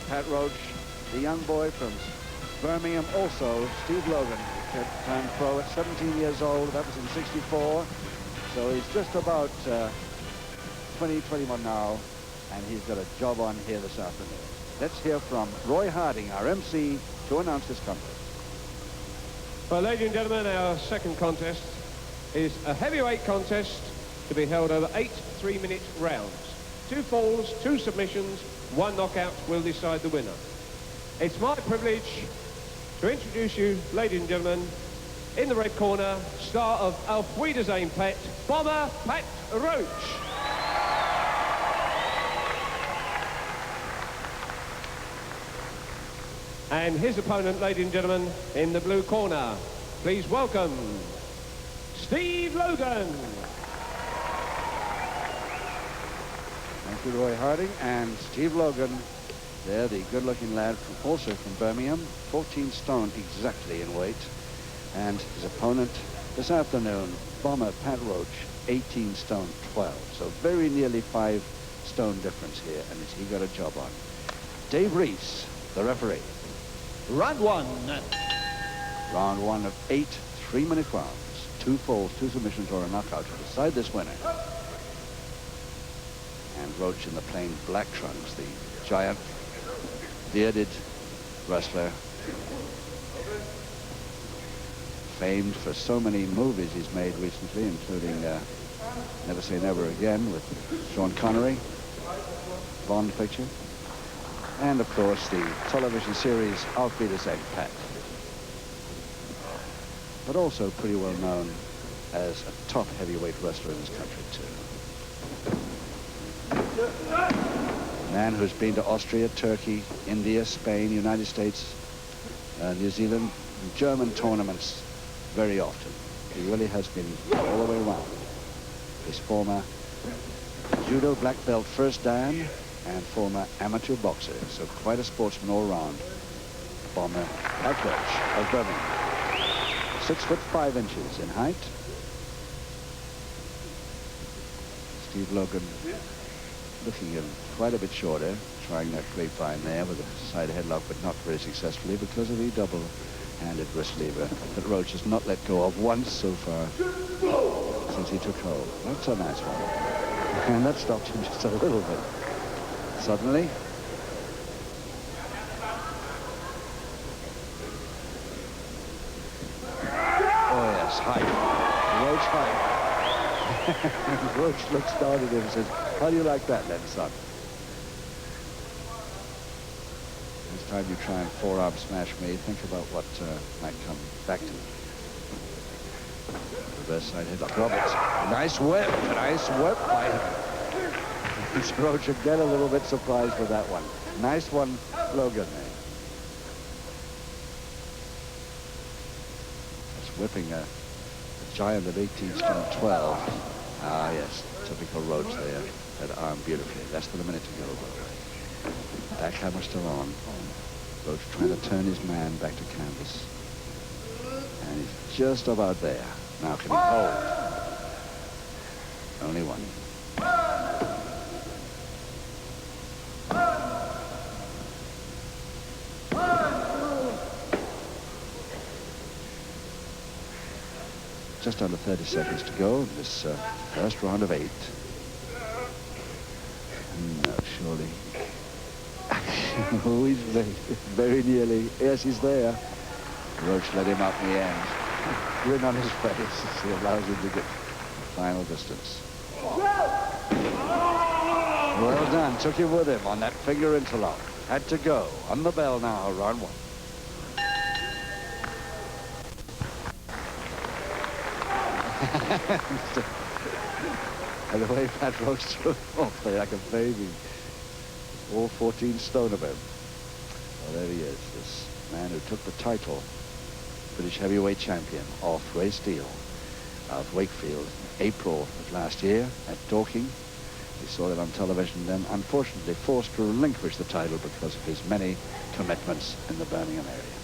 Pat Roach, the young boy from Birmingham, also Steve Logan, who turned pro at 17 years old. That was in '64. So he's just about 20, 21 now, and he's got a job on here this afternoon. Let's hear from Roy Harding, our MC, to announce this contest. Well, ladies and gentlemen, our second contest is a heavyweight contest to be held over 8 3-minute rounds. 2 falls, 2 submissions, 1 knockout will decide the winner. It's my privilege to introduce you, ladies and gentlemen, in the red corner, star of Auf Wiedersehen, Pet, Bomber Pat Roach. And his opponent, ladies and gentlemen, in the blue corner, please welcome Steve Logan. Thank you, Roy Harding. And Steve Logan, there, the good-looking lad, also from Birmingham, 14 stone exactly in weight. And his opponent this afternoon, Bomber Pat Roach, 18 stone 12. So very nearly 5 stone difference here, and he got a job on. Dave Reese, the referee. Round 1. Round 1 of 8 3-minute rounds. 2 falls, 2 submissions, or a knockout to decide this winner. And Roach in the plain black trunks, the giant, bearded wrestler, famed for so many movies he's made recently, including Never Say Never Again with Sean Connery, Bond picture, and of course the television series Auf Wiedersehen, Pat. But also pretty well known as a top heavyweight wrestler in this country too. Man who's been to Austria, Turkey, India, Spain, United States, New Zealand, German tournaments very often. He really has been all the way around. His former judo black belt first dan and former amateur boxer, so quite a sportsman all around. Bomber Pat Roach of Birmingham. 6'5" in height. Steve Logan looking quite a bit shorter, trying that grapevine there with a side headlock, but not very successfully because of the double-handed wrist lever that Roach has not let go of once so far since he took hold. That's a nice one. And that stopped him just a little bit. Suddenly, oh yes, height. Roach height. Roach looks down at him and says, "How do you like that then, son?" This time you try and forearm smash me, think about what might come back to you. Reverse side headlock. Roberts. Nice whip. Nice whip by him. Roach again a little bit surprised with that one. Nice one, Logan. That's whipping a giant of 18 stone 12. Ah, yes, typical Roach there. That arm beautifully. Less than a minute to go. Backhammer still on. Roach trying to turn his man back to canvas. And he's just about there. Now can he hold? Only one. Just under 30 seconds to go in this first round of 8. No, surely. Oh, he's very nearly. Yes, he's there. Roach let him up in the end. Grin on his face as he allows him to get final distance. Well done. Took him with him on that finger interlock. Had to go. On the bell now, round 1. And the way Pat Roach threw him off there like a baby. All 14 stone of him. Well, there he is, this man who took the title, British heavyweight champion, off Ray Steele of Wakefield, April of last year at Dorking. We saw it on television then, unfortunately forced to relinquish the title because of his many commitments in the Birmingham area.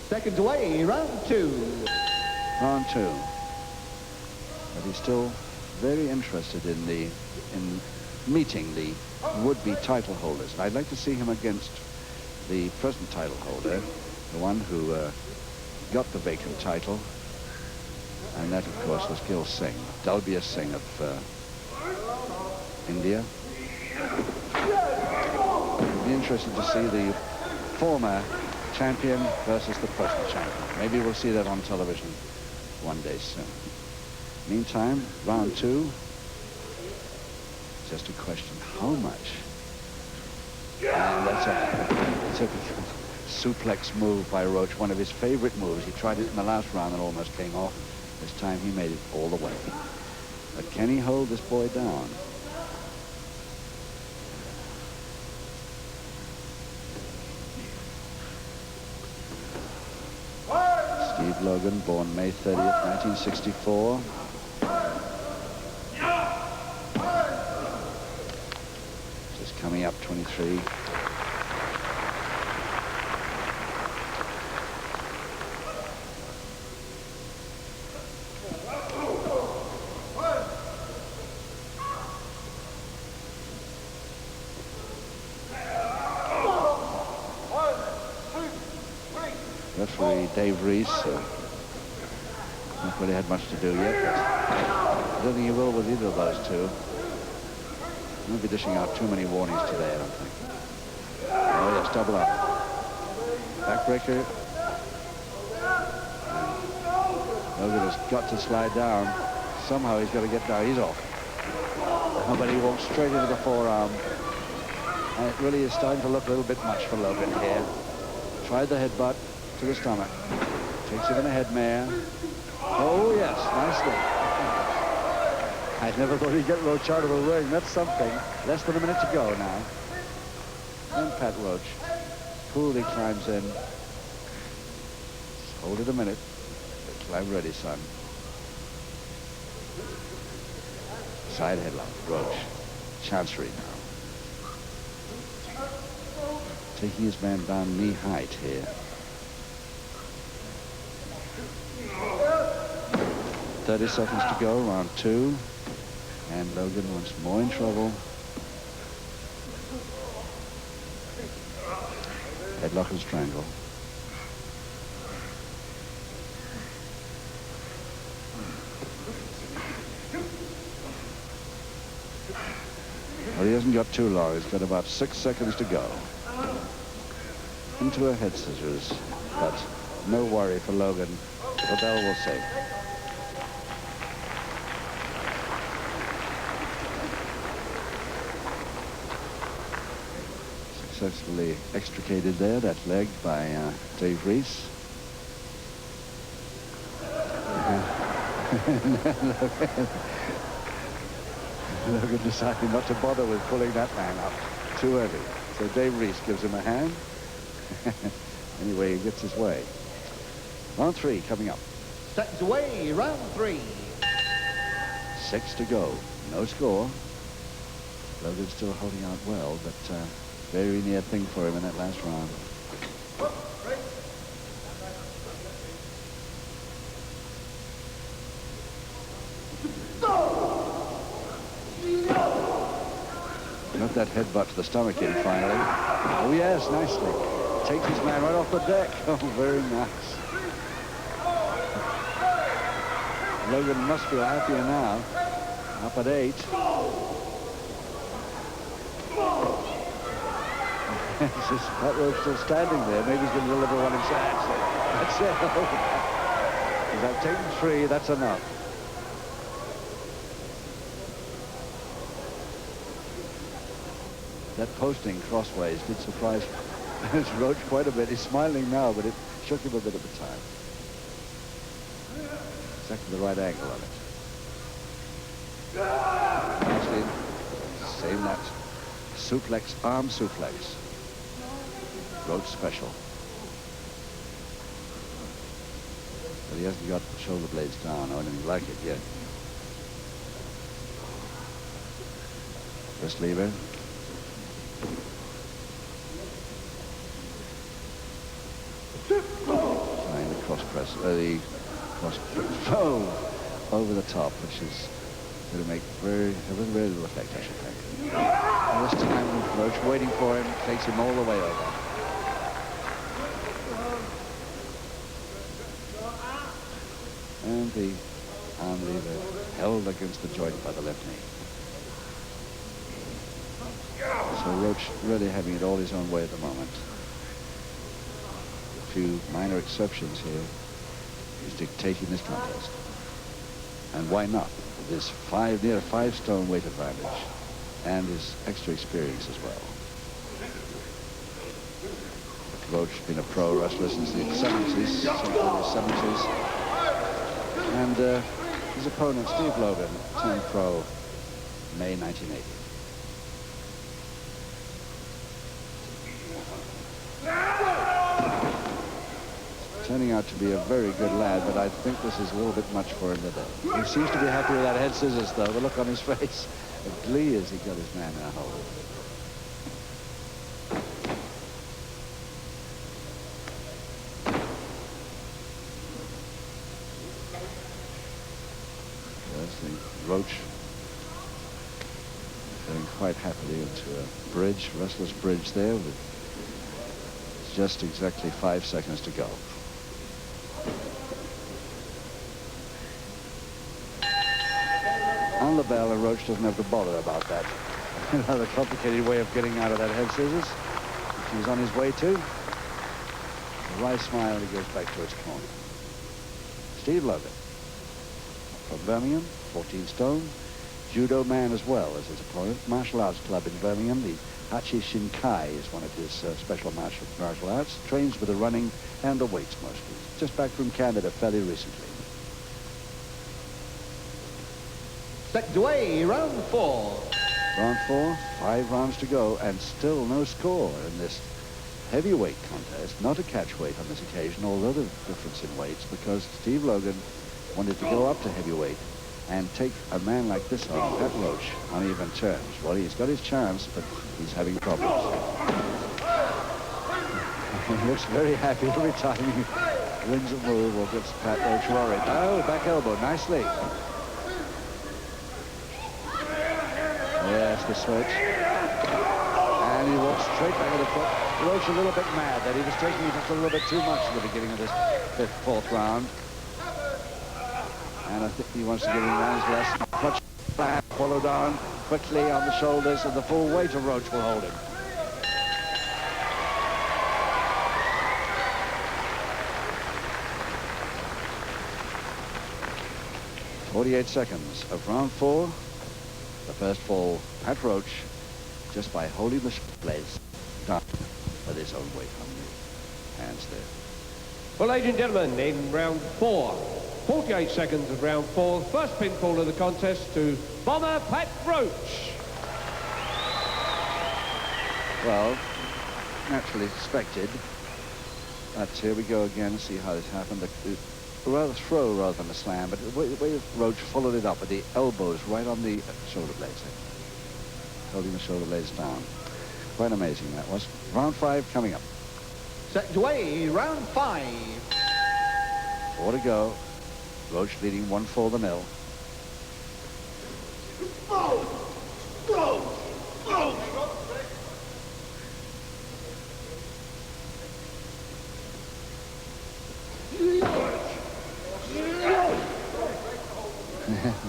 Seconds away, round 2. Round 2. But he's still very interested in meeting the would-be title holders. And I'd like to see him against the present title holder, the one who got the vacant title, and that, of course, was Gil Singh, Dalbir Singh of India. It'll be interesting to see the former champion versus the present champion. Maybe we'll see that on television one day soon. Meantime, round 2. Just a question, how much? And that's a typical suplex move by Roach, one of his favorite moves. He tried it in the last round and almost came off. This time he made it all the way. But can he hold this boy down? Steve Logan, born May 30th, 1964. Just coming up 23. Referee Dave Reese not really had much to do yet, but I don't think he will with either of those two. He won't be dishing out too many warnings today, I don't think. Oh yes, double up. Backbreaker. Logan has got to slide down. Somehow he's got to get down. He's off. But he walks straight into the forearm. And it really is starting to look a little bit much for Logan here. Tried the headbutt to the stomach. Takes him in a head mare. Oh yes, nicely. I never thought he'd get Roach out of the ring. That's something. Less than a minute to go now. And Pat Roach coolly climbs in. Just hold it a minute. I'm ready, son. Side headlock, Roach. Chancery now. Taking his man down knee height here. 30 seconds to go, round 2. And Logan once more in trouble. Headlock and strangle. Well, he hasn't got too long. He's got about 6 seconds to go. Into a head scissors, but no worry for Logan. The bell will say. Successfully extricated there, that leg by Dave Reese. Logan decided not to bother with pulling that man up. Too heavy. So Dave Reese gives him a hand. Anyway, he gets his way. Round 3 coming up. Seconds away, round 3. 6 to go. No score. Logan's still holding out well, but very near thing for him in that last round. Got that headbutt to the stomach in finally. Oh yes, nicely. Takes his man right off the deck. Oh, very nice. Logan must feel happier now. Up at 8. Pat Roach still standing there. Maybe he's going to deliver one inside. That's it. Because I've taken 3, that's enough. That posting crossways did surprise Roach quite a bit. He's smiling now, but it shook him a bit at the time. Exactly the right angle on it. Actually, same that suplex, arm suplex. Roach special. But he hasn't got shoulder blades down or anything like it yet. Wrist lever. Trying the cross press, the cross over the top, which is going to make very little effect, I should think. And this time, Roach waiting for him, takes him all the way over. And the arm lever held against the joint by the left knee. So Roach really having it all his own way at the moment. A few minor exceptions here. He's dictating this contest. And why not? This near 5-stone weight advantage and his extra experience as well. Roach has been a pro wrestler since the 70s, and his opponent, Steve Logan, turned pro May 1980. Turning out to be a very good lad, but I think this is a little bit much for him today. He seems to be happy with that head scissors, though. The look on his face of glee as he got his man in a hold. Yes, the Roach going quite happily into a bridge, wrestler's bridge there, with just exactly 5 seconds to go. On the bell, and Roach doesn't have to bother about that. Another complicated way of getting out of that head scissors, which he's on his way to. A wry smile, and he goes back to his corner. Steve Logan, from Birmingham, 14 stone, judo man as well as his opponent. Martial arts club in Birmingham, the Hachi Shinkai is one of his special martial arts. Trains with the running and the weights mostly. Just back from Canada fairly recently. Seconds away, round 4. Round 4, 5 rounds to go, and still no score in this heavyweight contest. Not a catch weight on this occasion, although the difference in weights, because Steve Logan wanted to go up to heavyweight and take a man like this on, Pat Roach, on even terms. Well, he's got his chance, but he's having problems. He looks very happy every time he wins a move or gets Pat Roach worried. Oh, back elbow, nicely. Yes, the switch. And he walks straight back at the foot. Roach a little bit mad that he was taking it just a little bit too much at the beginning of this 4th round. And I think he wants to give him rounds less. Clutch back, followed on quickly on the shoulders, and the full weight of Roach will hold him. "48 seconds of round 4. The first fall, Pat Roach, just by holding the blades down with his own weight on the hands there. Well, ladies and gentlemen, in round 4, 48 seconds of round 4, first pinfall of the contest to Bomber Pat Roach. Well, naturally expected. But here we go again, see how this happened. Rather throw rather than a slam, but the way Roach followed it up with the elbows right on the shoulder blades, holding the shoulder blades down. Quite amazing that was. Round 5 coming up. Seconds away, round 5. 4 to go. Roach leading 1-0.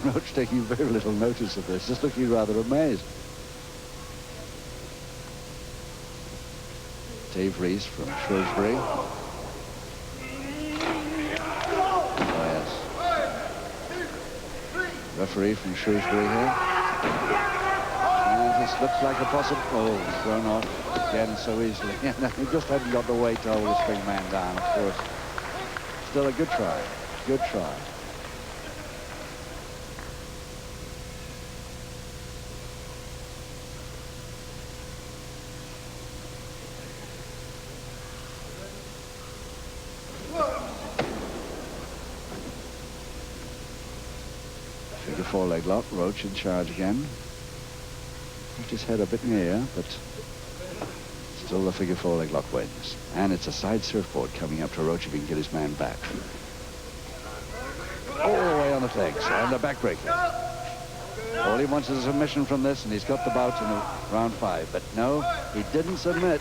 Roach taking very little notice of this, just looking rather amazed. Dave Reese from Shrewsbury. Oh, yes. Referee from Shrewsbury here. And this looks like a possible... Oh, thrown off again so easily. He just hadn't got the weight to hold the string man down, of course. Still a good try. Good try. Figure 4 leg lock. Roach in charge again. Pushed his head a bit near, but still the figure 4 leg lock wins. And it's a side surfboard coming up to Roach if he can get his man back. All the way on the legs and the backbreaker. All he wants is a submission from this, and he's got the bout in the round 5. But no, he didn't submit.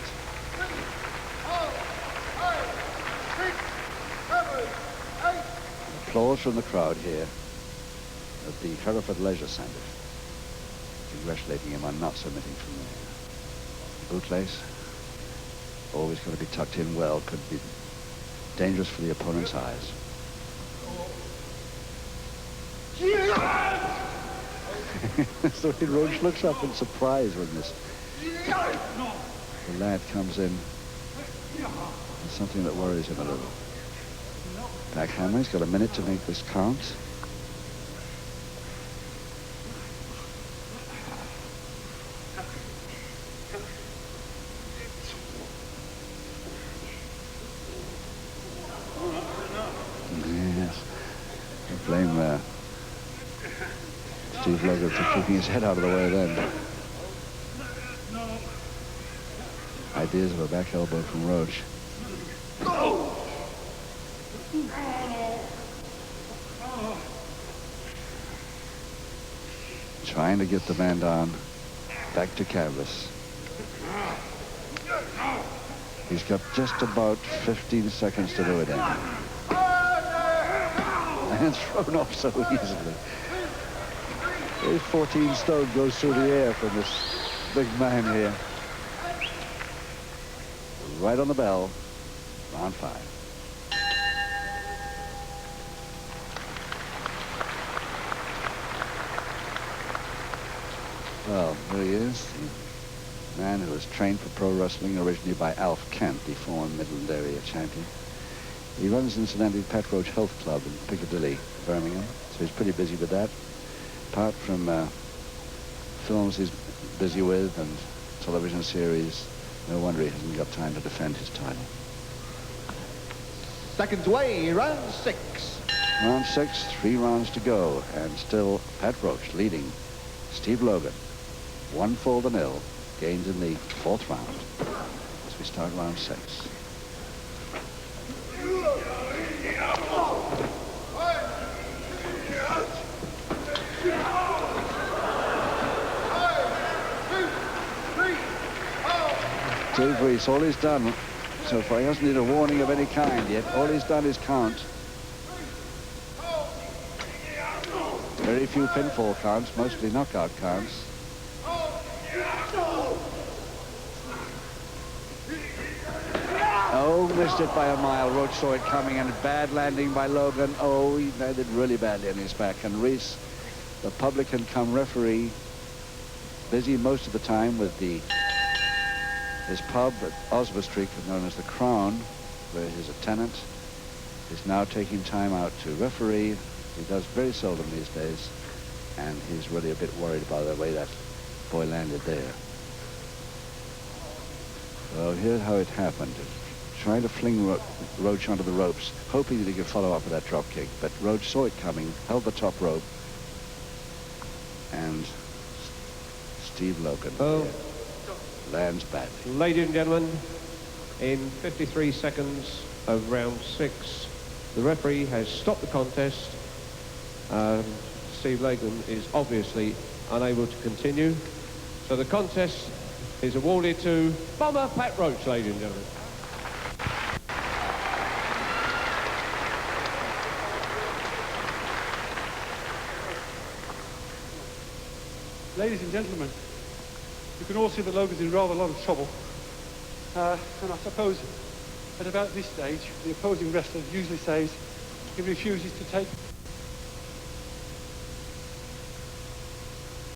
Applause from the crowd here at the Hereford Leisure Centre, congratulating him on not submitting from there. Bootlace, always going to be tucked in well, could be dangerous for the opponent's eyes. So Roach looks up in surprise when the lad comes in. It's something that worries him a little. Backhammer, he's got a minute to make this count. Yes. I blame Steve Logan for keeping his head out of the way then. Ideas of a back elbow from Roach. Trying to get the man down, back to canvas. He's got just about 15 seconds to do it in. And thrown off so easily. His 14 stone goes through the air from this big man here. Right on the bell, round 5. Well, there he is, the man who was trained for pro wrestling originally by Alf Kent, the former Midland area champion. He runs, incidentally, Pat Roach Health Club in Piccadilly, Birmingham, so he's pretty busy with that. Apart from films he's busy with and television series, no wonder he hasn't got time to defend his title. Seconds away, round 6. Round 6, 3 rounds to go, and still Pat Roach leading Steve Logan. 1-0, gained in the 4th round as we start round 6. Steve Reese, all he's done so far, he hasn't needed a warning of any kind yet. All he's done is count. Very few pinfall counts, mostly knockout counts. Oh, missed it by a mile. Roach saw it coming, and bad landing by Logan. Oh, he landed really badly on his back. And Reese, the publican come referee, busy most of the time with his pub at Oswestry, known as the Crown, where he's a tenant, is now taking time out to referee. He does very seldom these days, and he's really a bit worried about the way that boy landed there. So here's how it happened. Trying to fling Roach onto the ropes, hoping that he could follow up with that drop kick, but Roach saw it coming, held the top rope, and Steve Logan lands badly. Ladies and gentlemen, in 53 seconds of round 6, the referee has stopped the contest. Steve Logan is obviously unable to continue, so the contest is awarded to Bomber Pat Roach, ladies and gentlemen. Ladies and gentlemen, you can all see that Logan's in rather a lot of trouble. And I suppose at about this stage, the opposing wrestler usually says he refuses to take